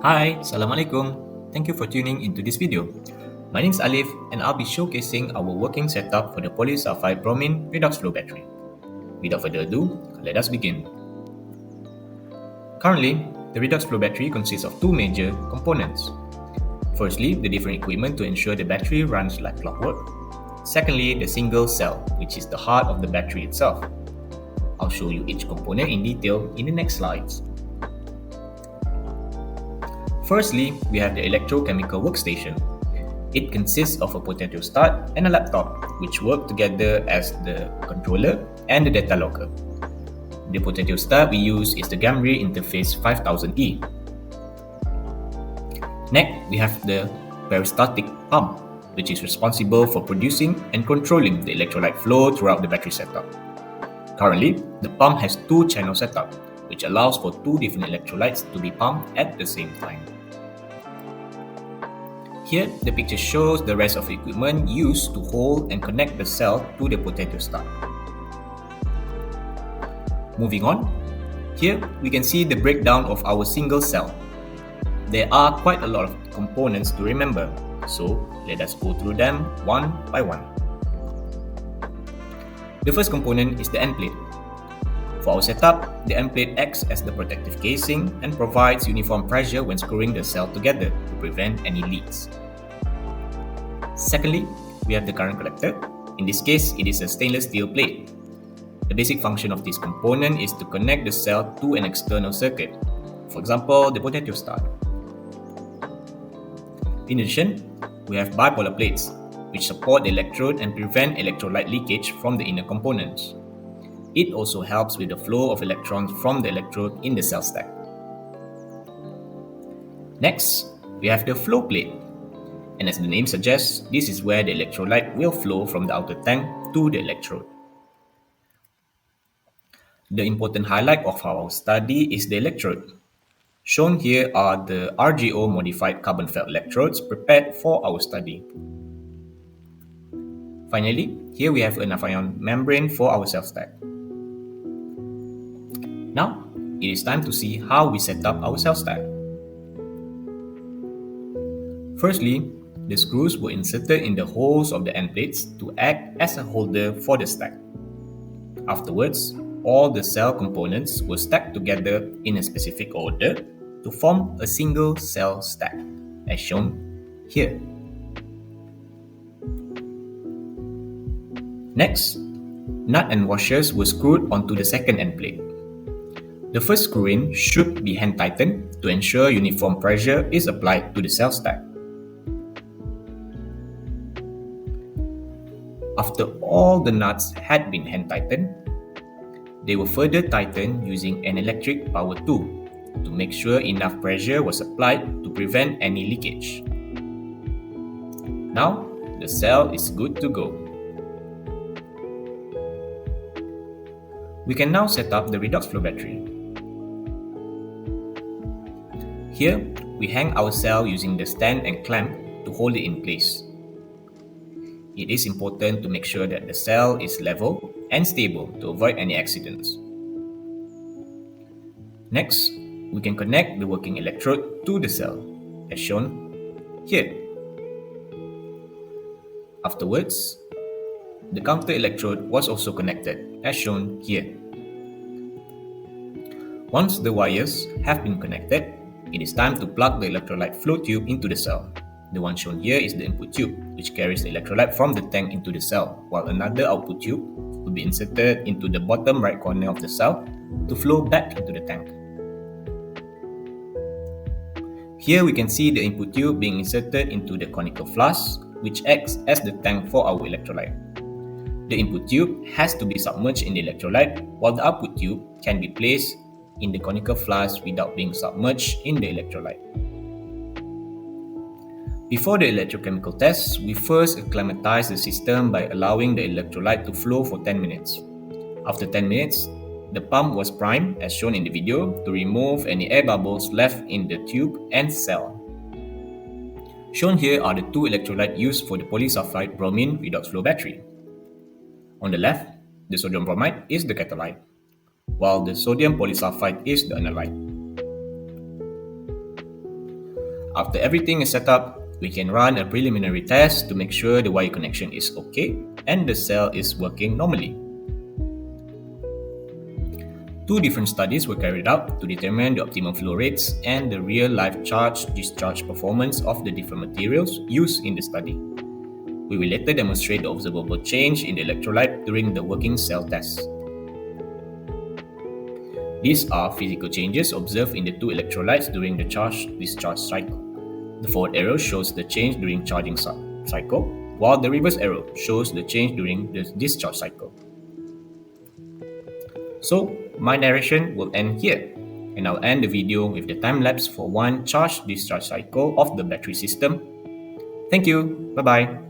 Hi, Assalamualaikum. Thank you for tuning into this video. My name is Alif and I'll be showcasing our working setup for the polysulfide-bromine redox flow battery. Without further ado, let us begin. Currently, the redox flow battery consists of two major components. Firstly, the different equipment to ensure the battery runs like clockwork. Secondly, the single cell, which is the heart of the battery itself. I'll show you each component in detail in the next slides. Firstly, we have the electrochemical workstation. It consists of a potato start and a laptop, which work together as the controller and the data logger. The potato start we use is the Gamma interface 5000E. Next, we have the peristaltic pump, which is responsible for producing and controlling the electrolyte flow throughout the battery setup. Currently, the pump has two channel setup, which allows for two different electrolytes to be pumped at the same time. Here, the picture shows the rest of the equipment used to hold and connect the cell to the potato start. Moving on, here we can see the breakdown of our single cell. There are quite a lot of components to remember, so let us go through them one by one. The first component is the end plate. For our setup, the end plate acts as the protective casing and provides uniform pressure when screwing the cell together to prevent any leaks. Secondly, we have the current collector. In this case, it is a stainless steel plate. The basic function of this component is to connect the cell to an external circuit, for example, the potato start. In addition, we have bipolar plates, which support the electrode and prevent electrolyte leakage from the inner components. It also helps with the flow of electrons from the electrode in the cell stack. Next, we have the flow plate. And as the name suggests, this is where the electrolyte will flow from the outer tank to the electrode. The important highlight of our study is the electrode. Shown here are the RGO modified carbon felt electrodes prepared for our study. Finally, here we have an ion membrane for our cell stack. Now, it is time to see how we set up our cell stack. Firstly, the screws were inserted in the holes of the end plates to act as a holder for the stack. Afterwards, all the cell components were stacked together in a specific order to form a single cell stack, as shown here. Next, nut and washers were screwed onto the second end plate. The first screw-in should be hand-tightened to ensure uniform pressure is applied to the cell stack. After all the nuts had been hand-tightened, they were further tightened using an electric power tool to make sure enough pressure was applied to prevent any leakage. Now, the cell is good to go. We can now set up the redox flow battery. Here, we hang our cell using the stand and clamp to hold it in place. It is important to make sure that the cell is level and stable to avoid any accidents. Next, we can connect the working electrode to the cell, as shown here. Afterwards, the counter electrode was also connected, as shown here. Once the wires have been connected, it is time to plug the electrolyte flow tube into the cell. The one shown here is the input tube, which carries the electrolyte from the tank into the cell, while another output tube will be inserted into the bottom right corner of the cell to flow back into the tank. Here we can see the input tube being inserted into the conical flask, which acts as the tank for our electrolyte. The input tube has to be submerged in the electrolyte, while the output tube can be placed in the conical flask without being submerged in the electrolyte. Before the electrochemical test, we first acclimatize the system by allowing the electrolyte to flow for 10 minutes. After 10 minutes, the pump was primed as shown in the video to remove any air bubbles left in the tube and cell. Shown here are the two electrolytes used for the polysulfide-bromine redox flow battery. On the left, the sodium bromide is the catalyte, while the sodium polysulfide is the analyte. After everything is set up, we can run a preliminary test to make sure the wire connection is okay and the cell is working normally. Two different studies were carried out to determine the optimum flow rates and the real-life charge-discharge performance of the different materials used in the study. We will later demonstrate the observable change in the electrolyte during the working cell test. These are physical changes observed in the two electrolytes during the charge-discharge cycle. The forward arrow shows the change during charging cycle, while the reverse arrow shows the change during the discharge cycle. So, my narration will end here, and I'll end the video with the time lapse for one charge-discharge cycle of the battery system. Thank you. Bye-bye.